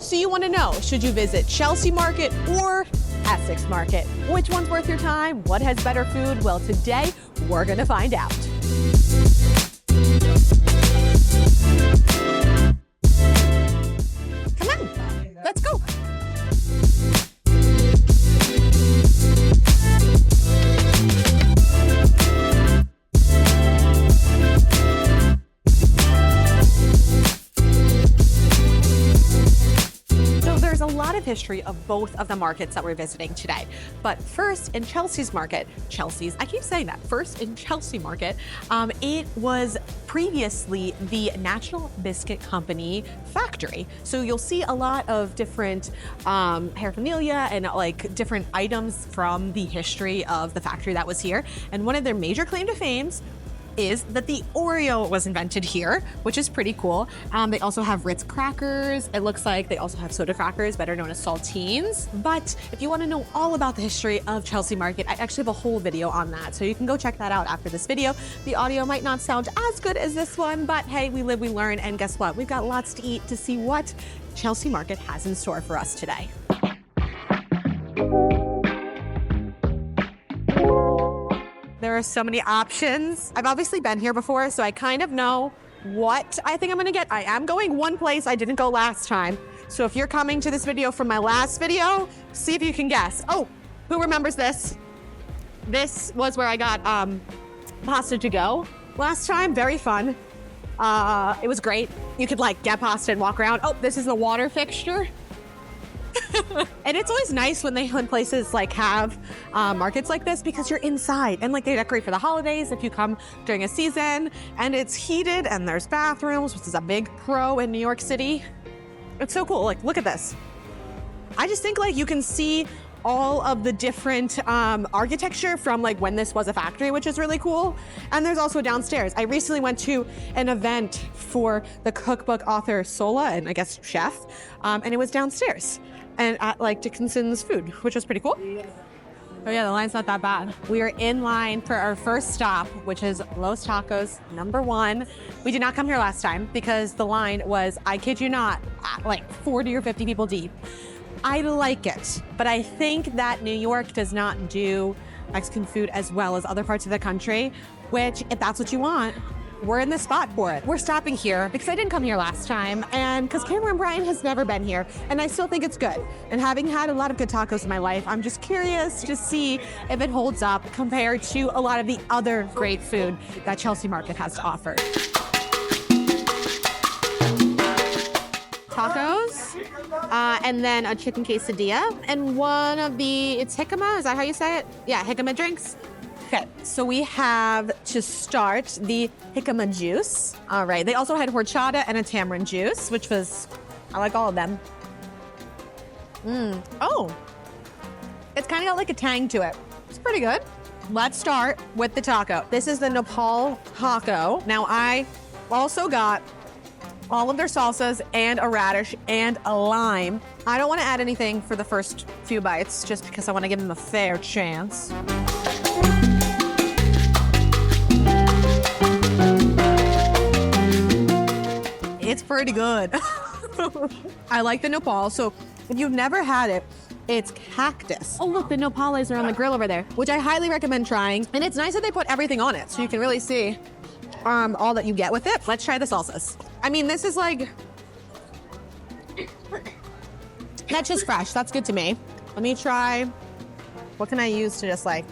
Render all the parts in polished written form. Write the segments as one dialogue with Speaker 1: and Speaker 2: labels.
Speaker 1: So you want to know, should you visit Chelsea Market or Essex Market? Which one's worth your time? What has better food? Well, today we're going to find out. Come on, let's go. History of both of the markets that we're visiting today. But first in Chelsea's Market, I keep saying that, first in Chelsea Market, it was previously the National Biscuit Company factory. So you'll see a lot of different paraphernalia and like different items from the history of the factory that was here. And one of their major claim to fame is that the Oreo was invented here, which is pretty cool. They also have Ritz crackers. It looks like they also have soda crackers, better known as saltines. But if you want to know all about the history of Chelsea Market, I actually have a whole video on that. So you can go check that out after this video. The audio might not sound as good as this one, but hey, we live, we learn. And guess what? We've got lots to eat to see what Chelsea Market has in store for us today. There are so many options. I've obviously been here before, so I kind of know what I think I'm gonna get. I am going one place I didn't go last time. So if you're coming to this video from my last video, see if you can guess. Oh, who remembers this? This was where I got pasta to go last time. Very fun. It was great. You could like get pasta and walk around. Oh, this is the water fixture. And it's always nice when places like have markets like this because you're inside and like they decorate for the holidays if you come during a season, and it's heated and there's bathrooms, which is a big pro in New York City. It's so cool. Like, look at this. I just think like you can see all of the different architecture from like when this was a factory, which is really cool. And there's also downstairs. I recently went to an event for the cookbook author Sola and I guess chef, and it was downstairs and at like Dickinson's Food, which was pretty cool. Oh yeah, the line's not that bad. We are in line for our first stop, which is Los Tacos #1. We did not come here last time because the line was, I kid you not, like 40 or 50 people deep. I like it, but I think that New York does not do Mexican food as well as other parts of the country, which if that's what you want, we're in the spot for it. We're stopping here because I didn't come here last time and because Cameron Bryan has never been here and I still think it's good. And having had a lot of good tacos in my life, I'm just curious to see if it holds up compared to a lot of the other great food that Chelsea Market has to offer. Tacos, and then a chicken quesadilla, and one of the, it's jicama, is that how you say it? Yeah, jicama drinks. Okay, so we have to start the jicama juice. All right, they also had horchata and a tamarind juice, which was, I like all of them. Oh, it's kind of got like a tang to it. It's pretty good. Let's start with the taco. This is the nopal taco. Now I also got all of their salsas and a radish and a lime. I don't want to add anything for the first few bites just because I want to give them a fair chance. It's pretty good. I like the nopal. So if you've never had it, it's cactus. Oh look, the nopales are on the grill over there, which I highly recommend trying. And it's nice that they put everything on it so you can really see all that you get with it. Let's try the salsas. I mean, this is like, that's just fresh. That's good to me. Let me try, what can I use to just like,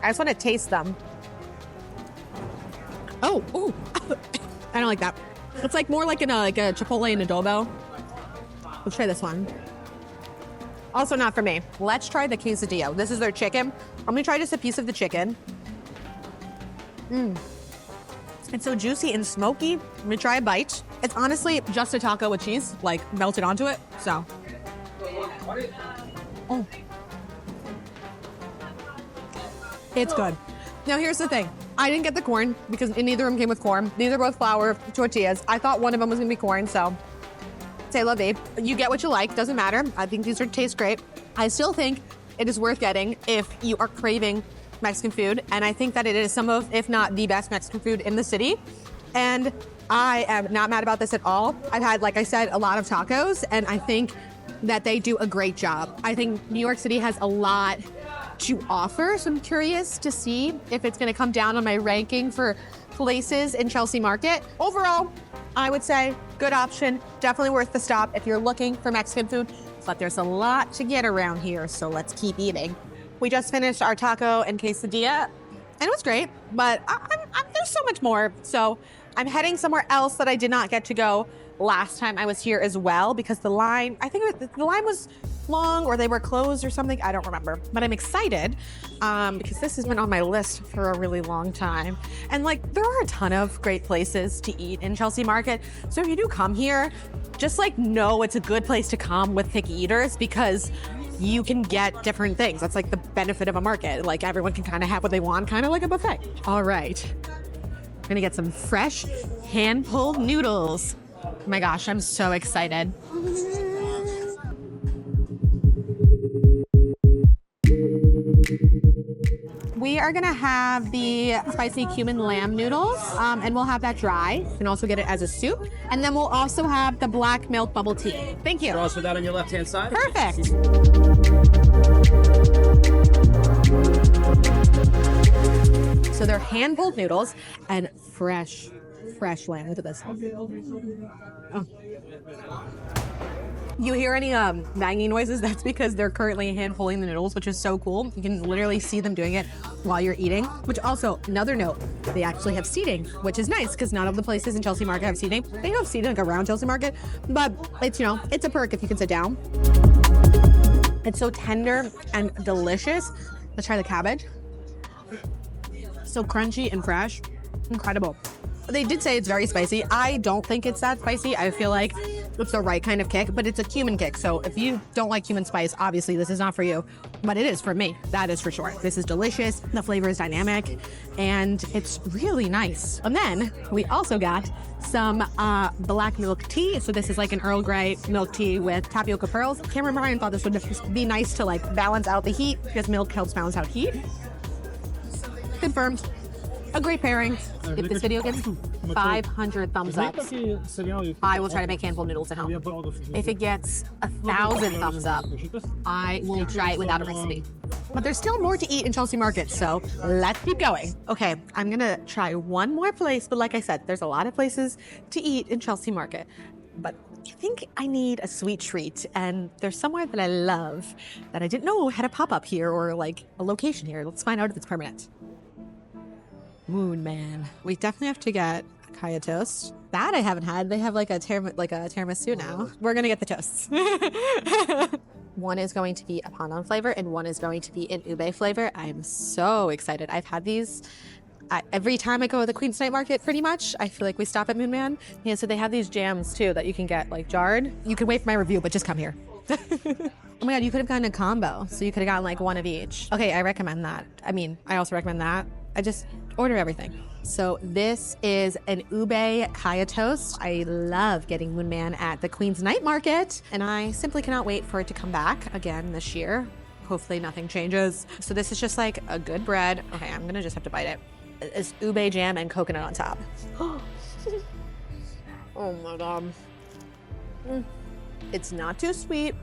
Speaker 1: I just want to taste them. Oh, ooh. I don't like that. It's like more like a chipotle and adobo. Let's try this one. Also not for me. Let's try the quesadilla. This is their chicken. I'm gonna try just a piece of the chicken. It's so juicy and smoky. I'm gonna try a bite. It's honestly just a taco with cheese, like melted onto it, so. Oh. It's good. Now here's the thing. I didn't get the corn because neither of them came with corn. These are both flour tortillas. I thought one of them was gonna be corn, so c'est la vie. You get what you like, doesn't matter. I think these taste great. I still think it is worth getting if you are craving Mexican food, and I think that it is some of, if not the best Mexican food in the city. And I am not mad about this at all. I've had, like I said, a lot of tacos, and I think that they do a great job. I think New York City has a lot to offer, so I'm curious to see if it's gonna come down on my ranking for places in Chelsea Market. Overall, I would say good option, definitely worth the stop if you're looking for Mexican food, but there's a lot to get around here, so let's keep eating. We just finished our taco and quesadilla, and it was great, but there's so much more. So I'm heading somewhere else that I did not get to go last time I was here as well, because the line, I think the line was long, or they were closed or something, I don't remember. But I'm excited because this has been on my list for a really long time. And like, there are a ton of great places to eat in Chelsea Market. So if you do come here, just like know it's a good place to come with picky eaters, because you can get different things. That's like the benefit of a market. Like, everyone can kind of have what they want, kind of like a buffet. All right, I'm gonna get some fresh hand-pulled noodles. Oh my gosh, I'm so excited. We are gonna have the spicy cumin lamb noodles, and we'll have that dry. You can also get it as a soup. And then we'll also have the black milk bubble tea. Thank you.
Speaker 2: Also that on your left-hand side.
Speaker 1: Perfect. So they're hand-pulled noodles and fresh lamb. Look at this. Oh. You hear any banging noises? That's because they're currently hand pulling the noodles, which is so cool. You can literally see them doing it while you're eating, which also, another note, they actually have seating, which is nice because not all the places in Chelsea Market have seating. They have seating like around Chelsea Market, but it's, you know, it's a perk if you can sit down. It's so tender and delicious. Let's try the cabbage. So crunchy and fresh. Incredible. They did say it's very spicy. I don't think it's that spicy. I feel like it's the right kind of kick, but it's a cumin kick. So if you don't like cumin spice, obviously this is not for you, but it is for me. That is for sure. This is delicious. The flavor is dynamic and it's really nice. And then we also got some black milk tea. So this is like an Earl Grey milk tea with tapioca pearls. Cameron Bryan thought this would be nice to like balance out the heat, because milk helps balance out heat. Confirmed. A great pairing. If this video gets 500 thumbs up, I will try to make handful noodles at home. If it gets 1,000 thumbs up, I will try it without a recipe. But there's still more to eat in Chelsea Market, so let's keep going. Okay, I'm gonna try one more place, but like I said, there's a lot of places to eat in Chelsea Market. But I think I need a sweet treat, and there's somewhere that I love that I didn't know had a pop-up here or like a location here. Let's find out if it's permanent. Moon Man. We definitely have to get a kaya toast. That I haven't had. They have like a tiramisu now. We're gonna get the toasts. One is going to be a pandan flavor and one is going to be an ube flavor. I am so excited. I've had these every time I go to the Queen's Night Market, pretty much. I feel like we stop at Moon Man. Yeah, so they have these jams too that you can get like jarred. You can wait for my review, but just come here. Oh my God, you could have gotten a combo. So you could have gotten like one of each. Okay, I recommend that. I mean, I also recommend that. I just order everything. So this is an ube kaya toast. I love getting Moon Man at the Queen's Night Market, and I simply cannot wait for it to come back again this year. Hopefully nothing changes. So this is just like a good bread. Okay, I'm gonna just have to bite it. It's ube jam and coconut on top. Oh my God. It's not too sweet.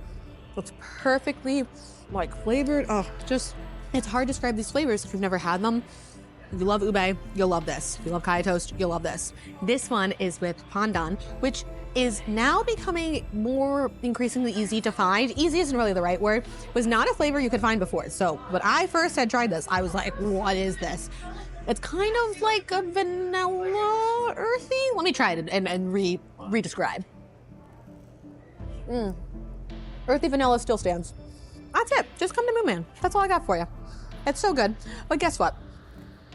Speaker 1: It's perfectly like flavored. Oh, just, it's hard to describe these flavors if you've never had them. If you love ube, you'll love this. If you love kaya toast, you'll love this. This one is with pandan, which is now becoming more increasingly easy to find. Easy isn't really the right word. It was not a flavor you could find before. So when I first had tried this, I was like, what is this? It's kind of like a vanilla earthy. Let me try it and re-describe. Earthy vanilla still stands. That's it. Just come to Moon Man. That's all I got for you. It's so good. But guess what?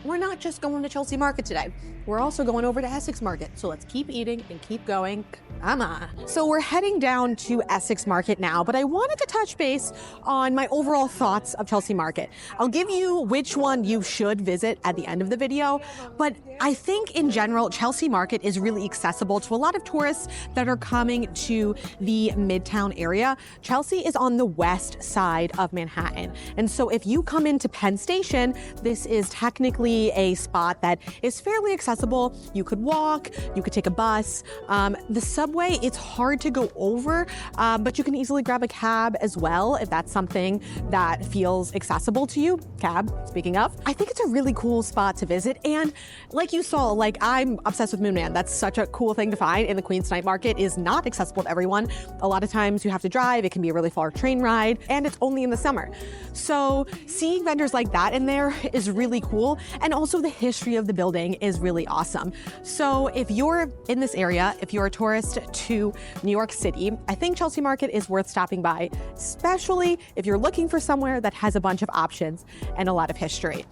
Speaker 1: We're not just going to Chelsea Market today. We're also going over to Essex Market. So let's keep eating and keep going. Come on. So we're heading down to Essex Market now, but I wanted to touch base on my overall thoughts of Chelsea Market. I'll give you which one you should visit at the end of the video, but I think in general, Chelsea Market is really accessible to a lot of tourists that are coming to the Midtown area. Chelsea is on the west side of Manhattan. And so if you come into Penn Station, this is technically definitely a spot that is fairly accessible. You could walk, you could take a bus. The subway, it's hard to go over, but you can easily grab a cab as well if that's something that feels accessible to you. Cab, speaking of. I think it's a really cool spot to visit. And like you saw, like I'm obsessed with Moon Man. That's such a cool thing to find. And the Queens Night Market is not accessible to everyone. A lot of times you have to drive. It can be a really far train ride, and it's only in the summer. So seeing vendors like that in there is really cool. And also the history of the building is really awesome. So if you're in this area, if you're a tourist to New York City, I think Chelsea Market is worth stopping by, especially if you're looking for somewhere that has a bunch of options and a lot of history.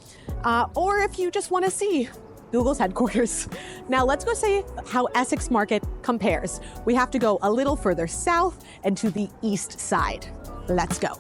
Speaker 1: Or if you just want to see Google's headquarters. Now let's go see how Essex Market compares. We have to go a little further south and to the east side. Let's go.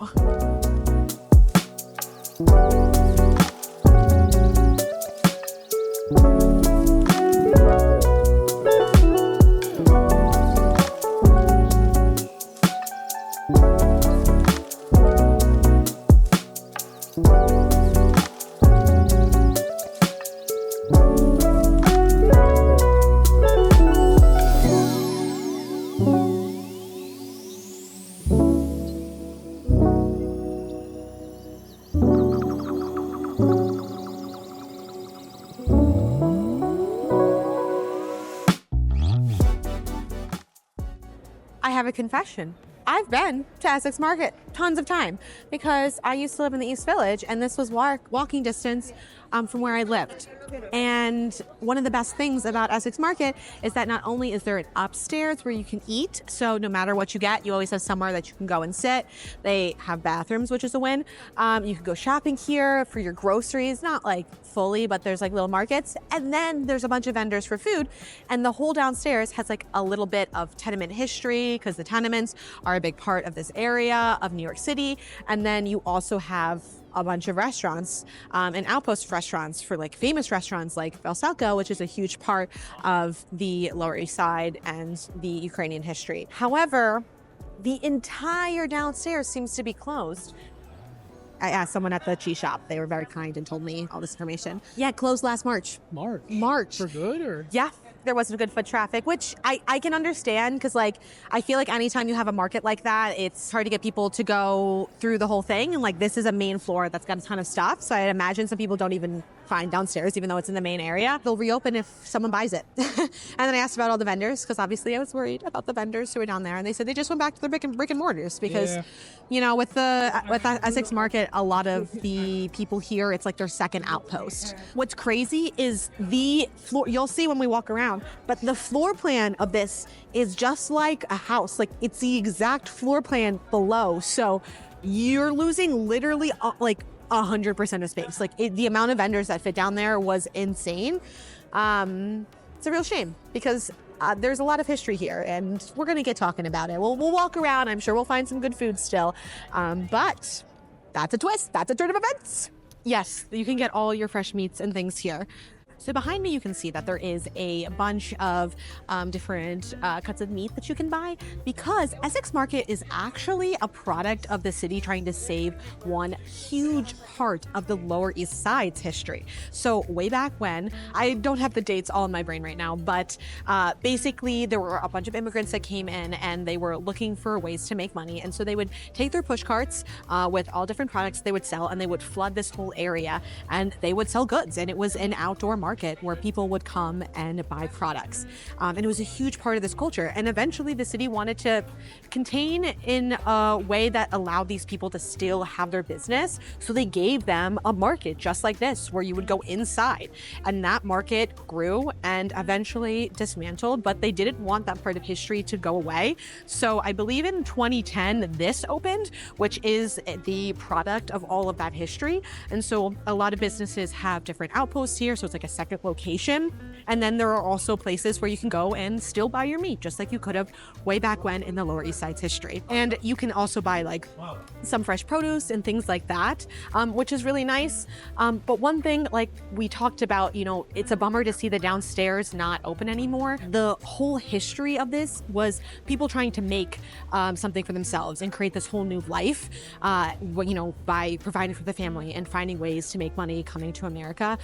Speaker 1: I have a confession. I've been to Essex Market tons of time because I used to live in the East Village, and this was walking distance from where I lived. And one of the best things about Essex Market is that not only is there an upstairs where you can eat, so no matter what you get, you always have somewhere that you can go and sit. They have bathrooms, which is a win. You can go shopping here for your groceries, not like fully, but there's like little markets. And then there's a bunch of vendors for food. And the whole downstairs has like a little bit of tenement history because the tenements are a big part of this area of New York City. And then you also have a bunch of restaurants and outpost restaurants for like famous restaurants like Velsalka, which is a huge part of the Lower East Side and the Ukrainian history. However, the entire downstairs seems to be closed. I asked someone at the cheese shop. They were very kind and told me all this information. Yeah, it closed last March. March.
Speaker 2: For good, or?
Speaker 1: Yeah. There wasn't good foot traffic, which I can understand because like I feel like anytime you have a market like that, it's hard to get people to go through the whole thing. And like this is a main floor that's got a ton of stuff. So I'd imagine some people don't even find downstairs, even though it's in the main area. They'll reopen if someone buys it. And then I asked about all the vendors because obviously I was worried about the vendors who were down there. And they said they just went back to their brick and mortars because, you know, with Essex Market, a lot of the people here, it's like their second outpost. What's crazy is the floor, you'll see when we walk around, but the floor plan of this is just like a house. Like it's the exact floor plan below. So you're losing literally like 100% of space. Like the amount of vendors that fit down there was insane. It's a real shame because there's a lot of history here and we're going to get talking about it. We'll walk around. I'm sure we'll find some good food still. But that's a twist. That's a turn of events. Yes, you can get all your fresh meats and things here. So behind me, you can see that there is a bunch of different cuts of meat that you can buy because Essex Market is actually a product of the city trying to save one huge part of the Lower East Side's history. So way back when, I don't have the dates all in my brain right now, but basically there were a bunch of immigrants that came in and they were looking for ways to make money. And so they would take their push carts with all different products they would sell and they would flood this whole area and they would sell goods. And it was an outdoor market where people would come and buy products. And it was a huge part of this culture. And eventually the city wanted to contain in a way that allowed these people to still have their business. So they gave them a market just like this, where you would go inside. And that market grew and eventually dismantled, but they didn't want that part of history to go away. So I believe in 2010, this opened, which is the product of all of that history. And so a lot of businesses have different outposts here. So it's like a second location. And then there are also places where you can go and still buy your meat, just like you could have way back when in the Lower East Side's history. And you can also buy like some fresh produce and things like that, which is really nice. But one thing, like we talked about, you know, it's a bummer to see the downstairs not open anymore. The whole history of this was people trying to make something for themselves and create this whole new life, you know, by providing for the family and finding ways to make money coming to America.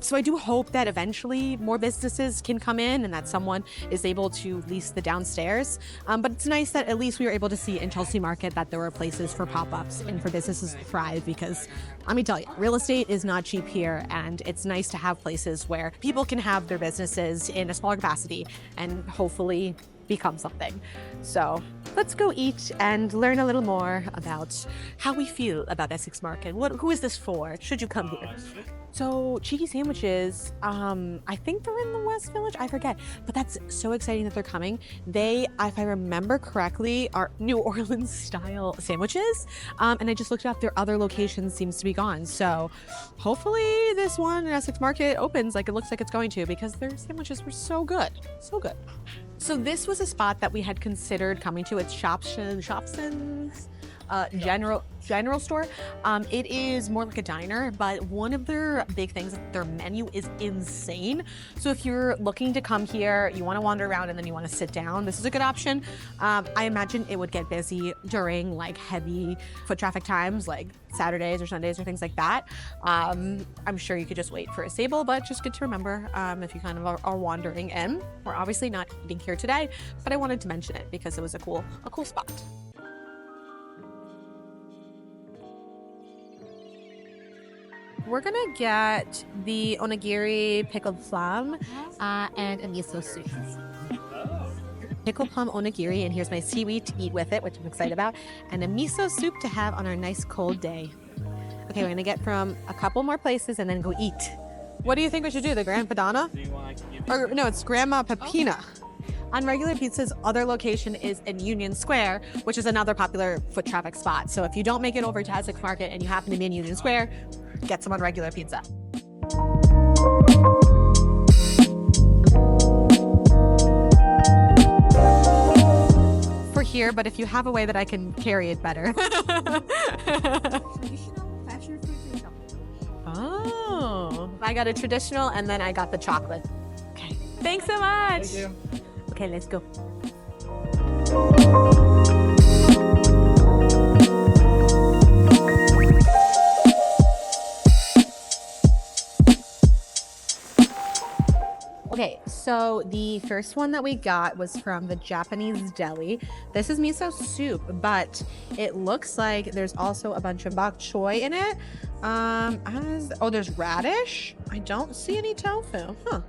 Speaker 1: So I do hope that eventually more businesses can come in and that someone is able to lease the downstairs. But it's nice that at least we were able to see in Chelsea Market that there were places for pop-ups and for businesses to thrive, because let me tell you, real estate is not cheap here, and it's nice to have places where people can have their businesses in a smaller capacity and hopefully become something. So let's go eat and learn a little more about how we feel about Essex Market. Who is this for? Should you come here? So cheeky sandwiches, I think they're in the West Village, I forget, but that's so exciting that they're coming. They, if I remember correctly, are New Orleans style sandwiches. And I just looked up, their other location seems to be gone. So hopefully this one in Essex Market opens like it looks like it's going to, because their sandwiches were so good, so good. So this was a spot that we had considered coming to. It's Shopson's general store. It is more like a diner, but one of their big things, their menu is insane. So if you're looking to come here, you want to wander around and then you want to sit down, this is a good option. I imagine it would get busy during like heavy foot traffic times, like Saturdays or Sundays or things like that. I'm sure you could just wait for a stable, but just good to remember if you kind of are wandering in. We're obviously not eating here today, but I wanted to mention it because it was a cool spot. We're gonna get the onigiri pickled plum and a miso soup. Pickled plum onigiri, and here's my seaweed to eat with it, which I'm excited about, and a miso soup to have on our nice cold day. Okay, we're gonna get from a couple more places and then go eat. What do you think we should do? The Grand Padano? Or no, it's Grandma Pepina. On Regular Pizza's other location is in Union Square, which is another popular foot traffic spot. So if you don't make it over to Essex Market and you happen to be in Union Square, get some on Regular Pizza. For here, but if you have a way that I can carry it better. Oh, I got a traditional and then I got the chocolate. Okay, thanks so much.
Speaker 2: Thank you.
Speaker 1: Okay, let's go. Okay, so the first one that we got was from the Japanese deli. This is miso soup, but it looks like there's also a bunch of bok choy in it. There's radish. I don't see any tofu. Huh.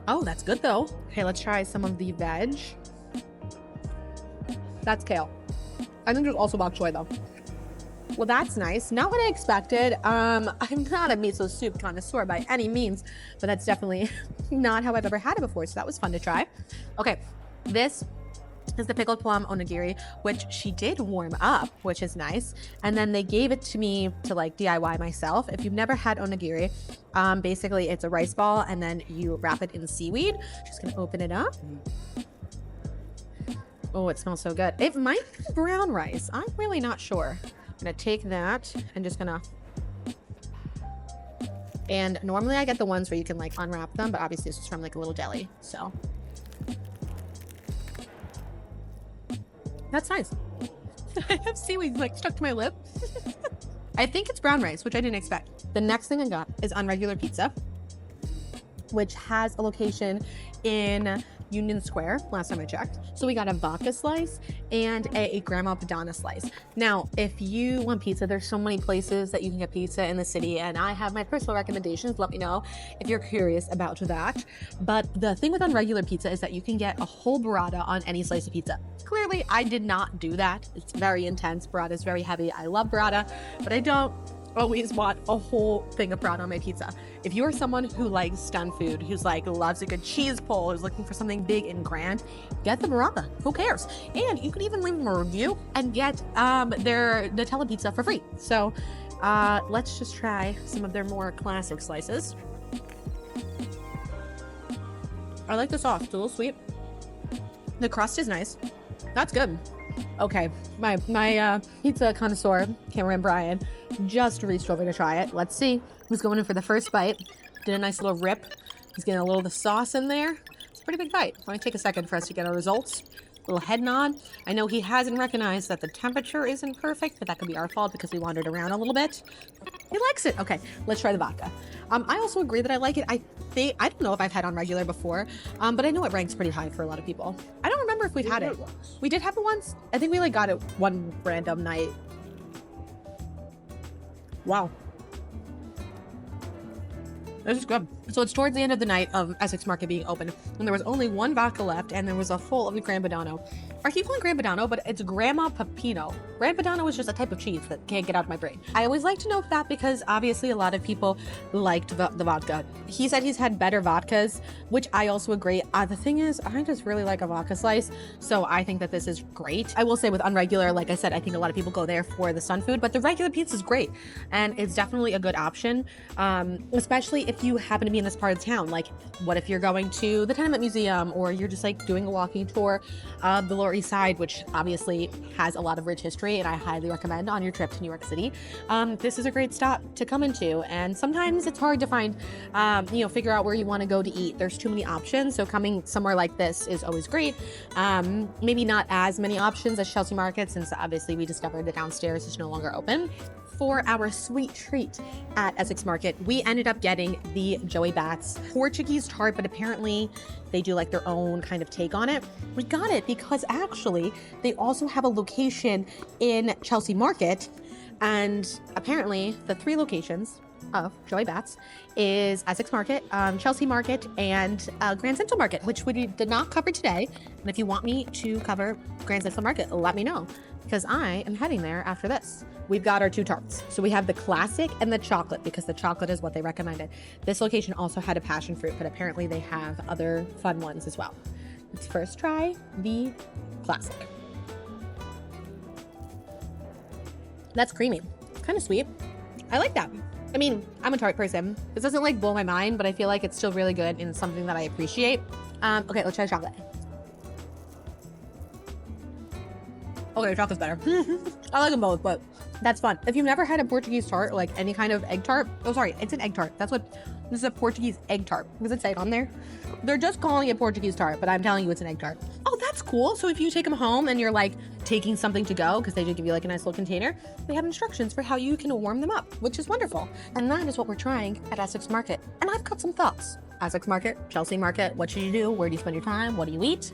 Speaker 1: Oh, that's good though. Okay, let's try some of the veg. That's kale. I think there's also bok choy though. Well, that's nice. Not what I expected. I'm not a miso soup connoisseur by any means, but that's definitely not how I've ever had it before. So that was fun to try. Okay, this is the pickled plum onigiri, which she did warm up, which is nice. And then they gave it to me to like DIY myself. If you've never had onigiri, basically it's a rice ball and then you wrap it in seaweed. Just gonna open it up. Oh, it smells so good. It might be brown rice. I'm really not sure. I'm gonna take that and just gonna, and normally I get the ones where you can like unwrap them, but obviously this is from like a little deli, so. That's nice. I have seaweed like stuck to my lip. I think it's brown rice, which I didn't expect. The next thing I got is on Regular Pizza, which has a location in Union Square, last time I checked. So we got a vodka slice and a Grandma Padano slice. Now, if you want pizza, there's so many places that you can get pizza in the city, and I have my personal recommendations. Let me know if you're curious about that. But the thing with on Regular Pizza is that you can get a whole burrata on any slice of pizza. Clearly, I did not do that. It's very intense. Burrata is very heavy. I love burrata, but I don't always want a whole thing of burrata on my pizza. If you are someone who likes stun food, who's like loves a good cheese pull, who's looking for something big and grand, get the burrata. Who cares? And you can even leave them a review and get their Nutella pizza for free. So let's just try some of their more classic slices. I like the sauce. It's a little sweet. The crust is nice. That's good. Okay, my pizza connoisseur, Cameron Bryan, just reached over to try it. Let's see. He's going in for the first bite. Did a nice little rip. He's getting a little of the sauce in there. It's a pretty big bite. It's going to take a second for us to get our results. Little head nod. I know he hasn't recognized that the temperature isn't perfect, but that could be our fault because we wandered around a little bit. He likes it. Okay, let's try the vodka. I also agree that I like it. I don't know if I've had on regular before, but I know it ranks pretty high for a lot of people. I don't remember if we've had it. We did have it once. I think we like got it one random night. Wow. This is good. So it's towards the end of the night of Essex Market being open, and there was only one vodka left, and there was a full of the Gran Padano. I keep calling Gran Padano, but it's Grandma Pepino. Gran Padano is just a type of cheese that can't get out of my brain. I always like to note that because obviously a lot of people liked the vodka. He said he's had better vodkas, which I also agree. The thing is, I just really like a vodka slice, so I think that this is great. I will say with unregular, like I said, I think a lot of people go there for the sun food, but the regular pizza is great, and it's definitely a good option, especially if you happen to be in this part of town. Like, what if you're going to the Tenement Museum, or you're just like doing a walking tour of the Lower East Side, which obviously has a lot of rich history, and I highly recommend on your trip to New York City. This is a great stop to come into, and sometimes it's hard to find, figure out where you want to go to eat. There's too many options, so coming somewhere like this is always great. Maybe not as many options as Chelsea Market, since obviously we discovered the downstairs is no longer open. For our sweet treat at Essex Market, we ended up getting the Joey Bat's Portuguese tart, but apparently they do like their own kind of take on it. We got it because actually they also have a location in Chelsea Market, and apparently the 3 locations of Joey Bat's is Essex Market, Chelsea Market, and Grand Central Market, which we did not cover today. And if you want me to cover Grand Central Market, let me know, because I am heading there after this. We've got our 2 tarts. So we have the classic and the chocolate, because the chocolate is what they recommended. This location also had a passion fruit, but apparently they have other fun ones as well. Let's first try the classic. That's creamy. It's kind of sweet. I like that. I mean, I'm a tart person. This doesn't like blow my mind, but I feel like it's still really good and something that I appreciate. Okay, let's try the chocolate. Okay, the chocolate's better. I like them both, but that's fun. If you've never had a Portuguese tart, like any kind of egg tart, oh sorry, it's an egg tart. This is a Portuguese egg tart. Does it say it on there? They're just calling it Portuguese tart, but I'm telling you it's an egg tart. Oh, that's cool. So if you take them home and you're like taking something to go, because they do give you like a nice little container, they have instructions for how you can warm them up, which is wonderful. And that is what we're trying at Essex Market. And I've got some thoughts. Essex Market, Chelsea Market, what should you do? Where do you spend your time? What do you eat?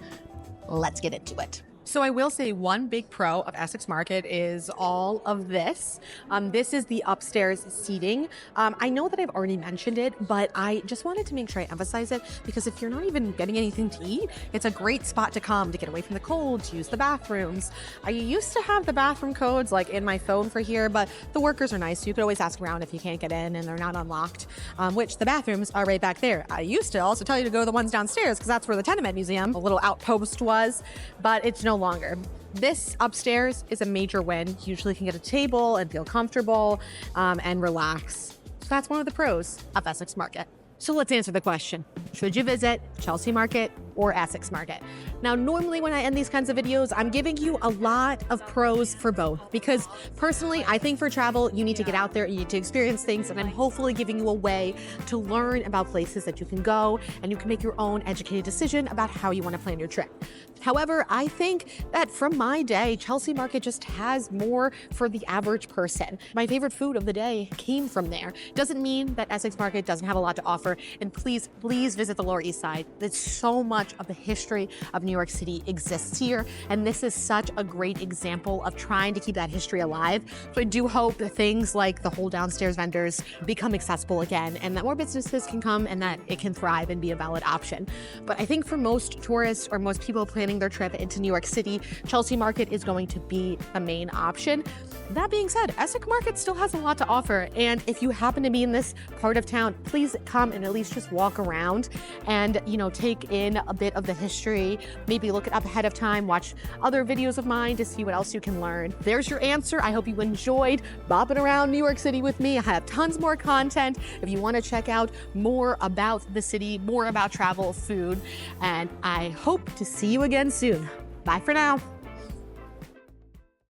Speaker 1: Let's get into it. So I will say one big pro of Essex Market is all of this. This is the upstairs seating. I know that I've already mentioned it, but I just wanted to make sure I emphasize it, because if you're not even getting anything to eat, it's a great spot to come to get away from the cold, to use the bathrooms. I used to have the bathroom codes like in my phone for here, but the workers are nice, so you could always ask around if you can't get in and they're not unlocked, which the bathrooms are right back there. I used to also tell you to go to the ones downstairs, because that's where the Tenement Museum, a little outpost, was, but it's no longer. This upstairs is a major win. You usually can get a table and feel comfortable and relax. So that's one of the pros of Essex Market. So let's answer the question. Should you visit Chelsea Market or Essex Market? Now, normally when I end these kinds of videos, I'm giving you a lot of pros for both, because personally, I think for travel, you need to get out there, you need to experience things, and I'm hopefully giving you a way to learn about places that you can go, and you can make your own educated decision about how you want to plan your trip. However, I think that from my day, Chelsea Market just has more for the average person. My favorite food of the day came from there. Doesn't mean that Essex Market doesn't have a lot to offer, and please visit the Lower East Side. There's so much of the history of New York City exists here, and this is such a great example of trying to keep that history alive. So I do hope that things like the whole downstairs vendors become accessible again, and that more businesses can come and that it can thrive and be a valid option. But I think for most tourists or most people planning their trip into New York City, Chelsea Market is going to be the main option. That being said, Essex Market still has a lot to offer, and if you happen to be in this part of town, please come and at least just walk around and, take in a bit of the history, maybe look it up ahead of time, watch other videos of mine to see what else you can learn. There's your answer. I hope you enjoyed bopping around New York City with me. I have tons more content if you want to check out more about the city, more about travel, food, and I hope to see you again soon. Bye for now.